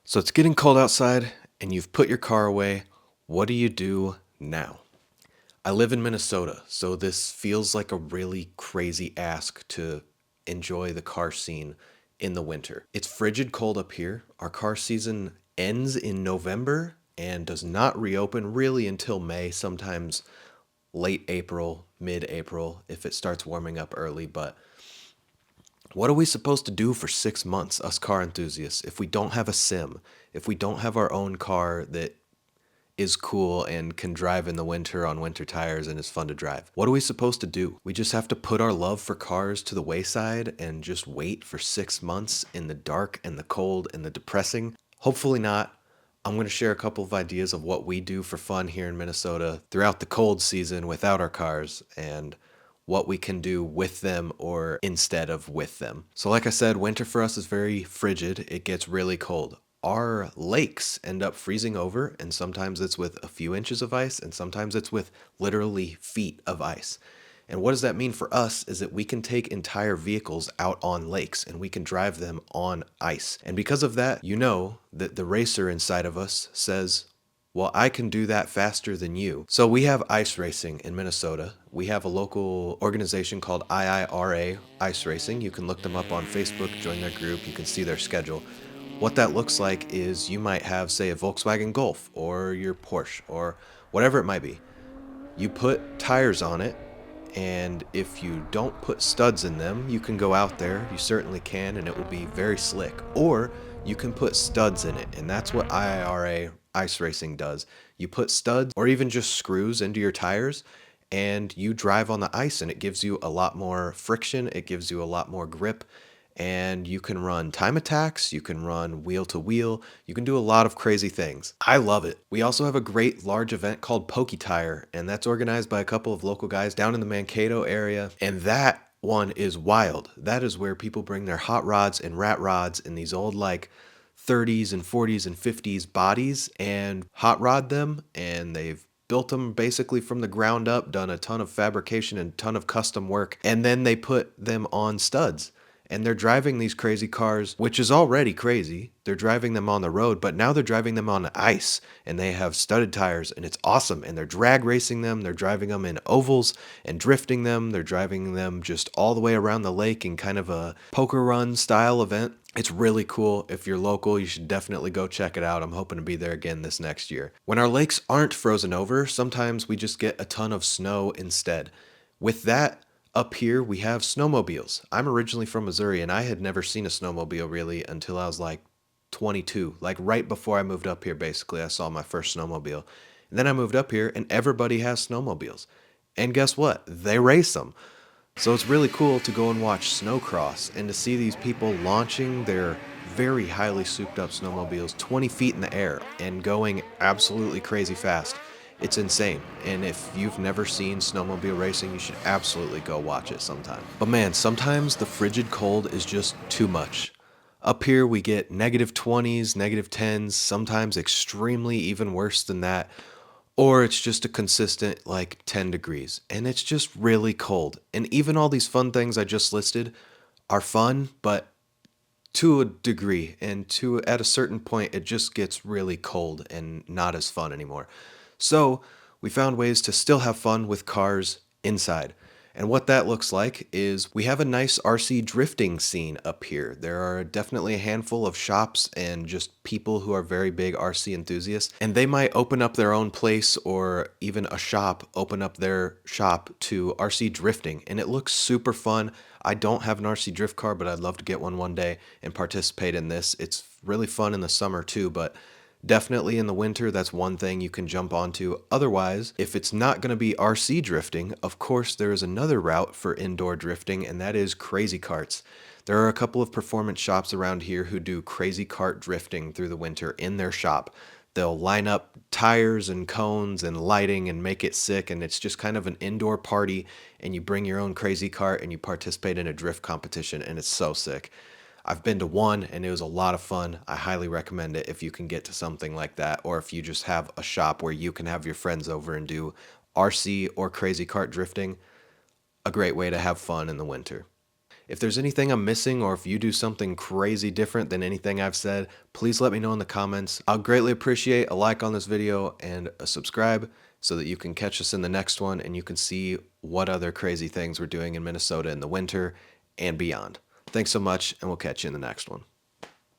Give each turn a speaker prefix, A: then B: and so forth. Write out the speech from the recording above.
A: So it's getting cold outside and you've put your car away. What do you do now? I live in Minnesota, so this feels like a really crazy ask to enjoy the car scene in the winter. It's frigid cold up here. Our car season ends in November and does not reopen really until May, sometimes late April, mid April, if it starts warming up early. But what are we supposed to do for 6 months, us car enthusiasts, if we don't have a sim, if we don't have our own car that is cool and can drive in the winter on winter tires and is fun to drive? What are we supposed to do? We just have to put our love for cars to the wayside and just wait for 6 months in the dark and the cold and the depressing? Hopefully not. I'm going to share a couple of ideas of what we do for fun here in Minnesota throughout the cold season without our cars and what we can do with them or instead of with them. So like I said, winter for us is very frigid. It gets really cold. Our lakes end up freezing over, and sometimes it's with a few inches of ice, and sometimes it's with literally feet of ice. And what does that mean for us is that we can take entire vehicles out on lakes and we can drive them on ice. And because of that, you know that the racer inside of us says, well, I can do that faster than you. So we have ice racing in Minnesota. We have a local organization called IIRA Ice Racing. You can look them up on Facebook, join their group, you can see their schedule. What that looks like is you might have, say, a Volkswagen Golf or your Porsche or whatever it might be. You put tires on it, and if you don't put studs in them, you can go out there, you certainly can, and it will be very slick. Or you can put studs in it, and that's what IIRA Ice Racing does. You put studs or even just screws into your tires, and you drive on the ice, and it gives you a lot more friction, it gives you a lot more grip, and you can run time attacks, you can run wheel to wheel, you can do a lot of crazy things. I love it. We also have a great large event called PokeyTire, and that's organized by a couple of local guys down in the Mankato area, and that one is wild. That is where people bring their hot rods and rat rods in these old like 30s and 40s and 50s bodies and hot rod them, and they've built them basically from the ground up, done a ton of fabrication and a ton of custom work, and then they put them on studs. And they're driving these crazy cars, which is already crazy. They're driving them on the road, but now they're driving them on ice, and they have studded tires, and it's awesome. And they're drag racing them. They're driving them in ovals and drifting them. They're driving them just all the way around the lake in kind of a poker run style event. It's really cool. If you're local, you should definitely go check it out. I'm hoping to be there again this next year. When our lakes aren't frozen over, sometimes we just get a ton of snow instead. With that, up here, we have snowmobiles. I'm originally from Missouri, and I had never seen a snowmobile really until I was like 22. Like right before I moved up here, basically, I saw my first snowmobile. And then I moved up here, and everybody has snowmobiles. And guess what? They race them. So it's really cool to go and watch Snocross and to see these people launching their very highly souped up snowmobiles 20 feet in the air and going absolutely crazy fast. It's insane. And if you've never seen snowmobile racing, you should absolutely go watch it sometime. But man, sometimes the frigid cold is just too much. Up here we get -20s, -10s, sometimes extremely even worse than that. Or it's just a consistent like 10 degrees. And it's just really cold. And even all these fun things I just listed are fun, but to a degree, and to at a certain point it just gets really cold and not as fun anymore. So we found ways to still have fun with cars inside. And what that looks like is we have a nice RC drifting scene up here. There are definitely a handful of shops and just people who are very big RC enthusiasts, and they might open up their own place or even a shop, open up their shop to RC drifting, and it looks super fun. I don't have an RC drift car, but I'd love to get one day and participate in this. It's really fun in the summer too, but definitely in the winter, that's one thing you can jump onto. Otherwise, if it's not going to be RC drifting, of course there is another route for indoor drifting, and that is crazy karts. There are a couple of performance shops around here who do crazy kart drifting through the winter in their shop. They'll line up tires and cones and lighting and make it sick, and it's just kind of an indoor party, and you bring your own crazy kart and you participate in a drift competition, and it's so sick. I've been to one and it was a lot of fun. I highly recommend it if you can get to something like that, or if you just have a shop where you can have your friends over and do RC or crazy kart drifting. A great way to have fun in the winter. If there's anything I'm missing or if you do something crazy different than anything I've said, please let me know in the comments. I'll greatly appreciate a like on this video and a subscribe so that you can catch us in the next one and you can see what other crazy things we're doing in Minnesota in the winter and beyond. Thanks so much, and we'll catch you in the next one.